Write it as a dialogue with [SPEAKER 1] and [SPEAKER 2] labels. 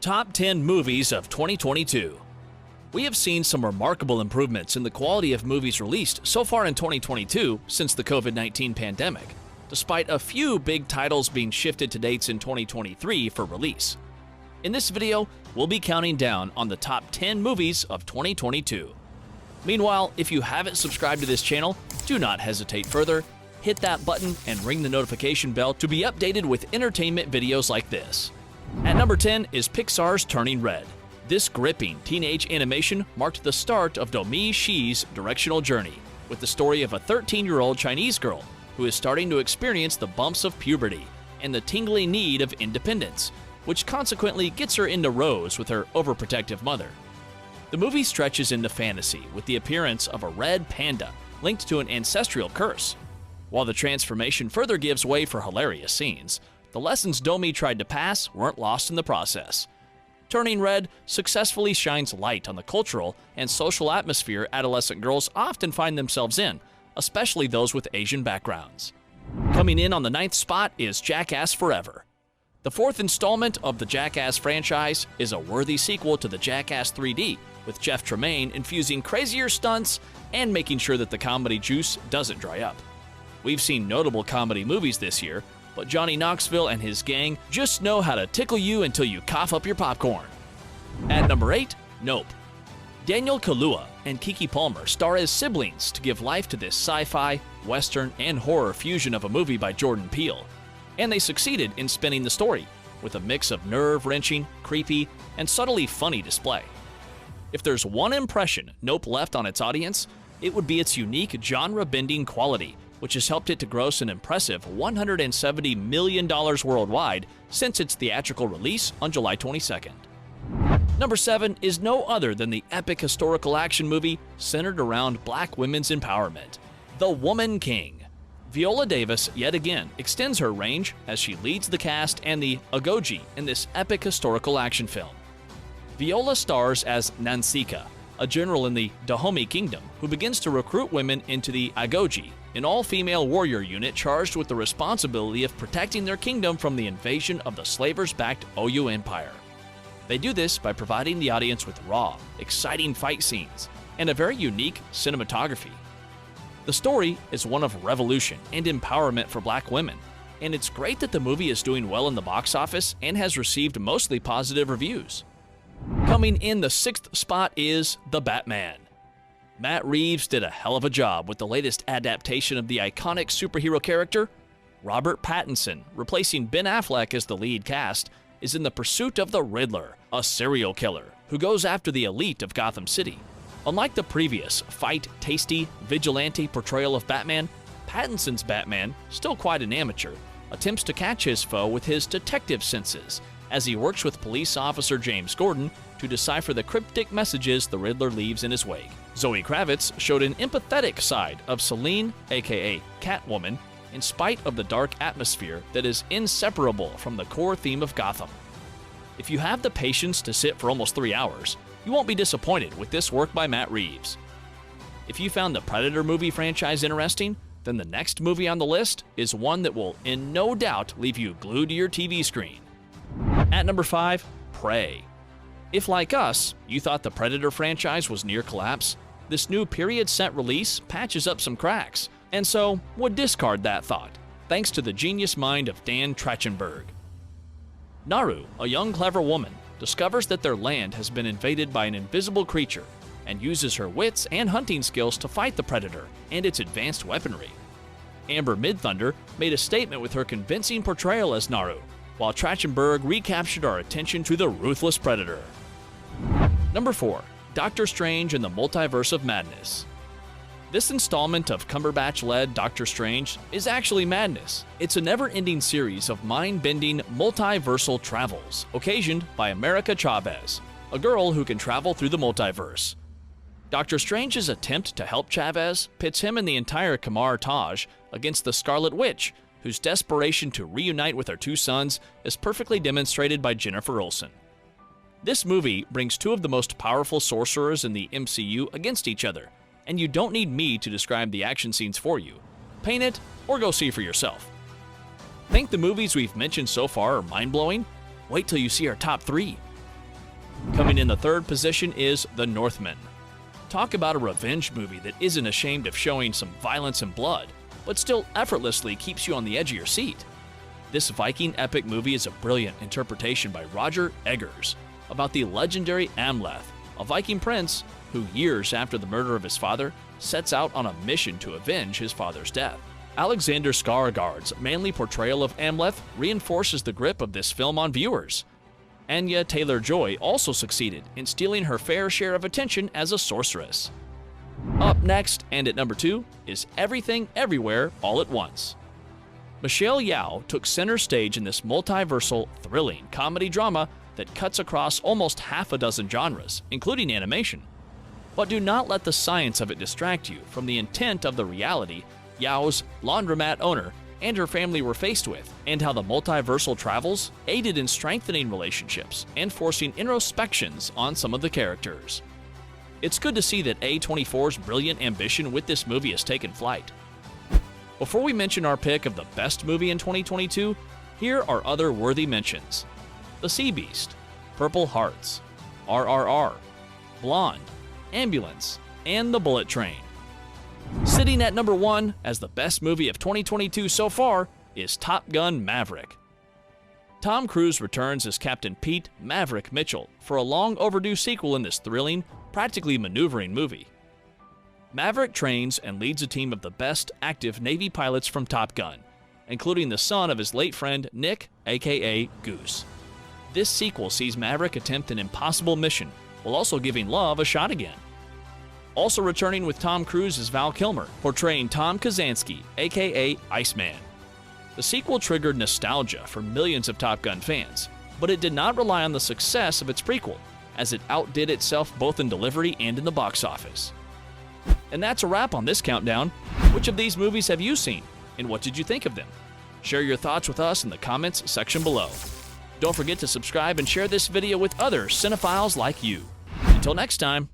[SPEAKER 1] Top 10 Movies of 2022. We have seen some remarkable improvements in the quality of movies released so far in 2022 since the COVID-19 pandemic, despite a few big titles being shifted to dates in 2023 for release. In this video, we'll be counting down on the top 10 movies of 2022. Meanwhile, if you haven't subscribed to this channel, do not hesitate further. Hit that button and ring the notification bell to be updated with entertainment videos like this. At number 10 is Pixar's Turning Red. This gripping teenage animation marked the start of Domee Shi's directional journey, with the story of a 13-year-old Chinese girl who is starting to experience the bumps of puberty and the tingling need of independence, which consequently gets her into rows with her overprotective mother. The movie stretches into fantasy with the appearance of a red panda linked to an ancestral curse. While the transformation further gives way for hilarious scenes, the lessons Domee tried to pass weren't lost in the process. Turning Red successfully shines light on the cultural and social atmosphere adolescent girls often find themselves in, especially those with Asian backgrounds. Coming in on the 9th spot is Jackass Forever. The 4th installment of the Jackass franchise is a worthy sequel to the Jackass 3D, with Jeff Tremaine infusing crazier stunts and making sure that the comedy juice doesn't dry up. We've seen notable comedy movies this year, but Johnny Knoxville and his gang just know how to tickle you until you cough up your popcorn. At number 8, Nope. Daniel Kaluuya and Keke Palmer star as siblings to give life to this sci-fi, western, and horror fusion of a movie by Jordan Peele. And they succeeded in spinning the story, with a mix of nerve-wrenching, creepy, and subtly funny display. If there's one impression Nope left on its audience, it would be its unique genre-bending quality, which has helped it to gross an impressive $170 million worldwide since its theatrical release on July 22nd. Number 7 is no other than the epic historical action movie centered around black women's empowerment, The Woman King. Viola Davis yet again extends her range as she leads the cast and the Agoji in this epic historical action film. Viola stars as Nansika, a general in the Dahomey Kingdom who begins to recruit women into the Agoji, an all-female warrior unit charged with the responsibility of protecting their kingdom from the invasion of the slavers-backed Oyu Empire. They do this by providing the audience with raw, exciting fight scenes and a very unique cinematography. The story is one of revolution and empowerment for black women, and it's great that the movie is doing well in the box office and has received mostly positive reviews. Coming in the 6th spot is The Batman. Matt Reeves did a hell of a job with the latest adaptation of the iconic superhero character. Robert Pattinson, replacing Ben Affleck as the lead cast, is in the pursuit of the Riddler, a serial killer who goes after the elite of Gotham City. Unlike the previous fight-tasty, vigilante portrayal of Batman, Pattinson's Batman, still quite an amateur, attempts to catch his foe with his detective senses as he works with police officer James Gordon to decipher the cryptic messages the Riddler leaves in his wake. Zoe Kravitz showed an empathetic side of Selene, aka Catwoman, in spite of the dark atmosphere that is inseparable from the core theme of Gotham. If you have the patience to sit for almost 3 hours, you won't be disappointed with this work by Matt Reeves. If you found the Predator movie franchise interesting, then the next movie on the list is one that will in no doubt leave you glued to your TV screen. At number 5, Prey. If, like us, you thought the Predator franchise was near collapse, this new period-set release patches up some cracks, and so would discard that thought, thanks to the genius mind of Dan Trachtenberg. Naru, a young clever woman, discovers that their land has been invaded by an invisible creature and uses her wits and hunting skills to fight the Predator and its advanced weaponry. Amber Midthunder made a statement with her convincing portrayal as Naru, while Trachtenberg recaptured our attention to the ruthless Predator. Number 4, Doctor Strange and the Multiverse of Madness. This installment of Cumberbatch-led Doctor Strange is actually madness. It's a never-ending series of mind-bending multiversal travels, occasioned by America Chavez, a girl who can travel through the multiverse. Doctor Strange's attempt to help Chavez pits him and the entire Kamar Taj against the Scarlet Witch, whose desperation to reunite with her 2 sons is perfectly demonstrated by Jennifer Olsen. This movie brings 2 of the most powerful sorcerers in the MCU against each other, and you don't need me to describe the action scenes for you. Paint it, or go see for yourself. Think the movies we've mentioned so far are mind-blowing? Wait till you see our top 3. Coming in the third position is The Northman. Talk about a revenge movie that isn't ashamed of showing some violence and blood, but still effortlessly keeps you on the edge of your seat. This Viking epic movie is a brilliant interpretation by Roger Eggers about the legendary Amleth, a Viking prince who, years after the murder of his father, sets out on a mission to avenge his father's death. Alexander Skarsgård's manly portrayal of Amleth reinforces the grip of this film on viewers. Anya Taylor-Joy also succeeded in stealing her fair share of attention as a sorceress. Up next, and at number 2, is Everything Everywhere All at Once. Michelle Yeoh took center stage in this multiversal, thrilling comedy drama that cuts across almost half a dozen genres, including animation. But do not let the science of it distract you from the intent of the reality Yeoh's laundromat owner and her family were faced with, and how the multiversal travels aided in strengthening relationships and forcing introspections on some of the characters. It's good to see that A24's brilliant ambition with this movie has taken flight. Before we mention our pick of the best movie in 2022, here are other worthy mentions: The Sea Beast, Purple Hearts, RRR, Blonde, Ambulance, and The Bullet Train. Sitting at number 1 as the best movie of 2022 so far is Top Gun: Maverick. Tom Cruise returns as Captain Pete Maverick Mitchell for a long overdue sequel in this thrilling, practically maneuvering movie. Maverick trains and leads a team of the best active Navy pilots from Top Gun, including the son of his late friend Nick, aka Goose. This sequel sees Maverick attempt an impossible mission while also giving love a shot again. Also returning with Tom Cruise is Val Kilmer, portraying Tom Kazansky, aka Iceman. The sequel triggered nostalgia for millions of Top Gun fans, but it did not rely on the success of its prequel, as it outdid itself both in delivery and in the box office. And that's a wrap on this countdown. Which of these movies have you seen, and what did you think of them? Share your thoughts with us in the comments section below. Don't forget to subscribe and share this video with other cinephiles like you. Until next time.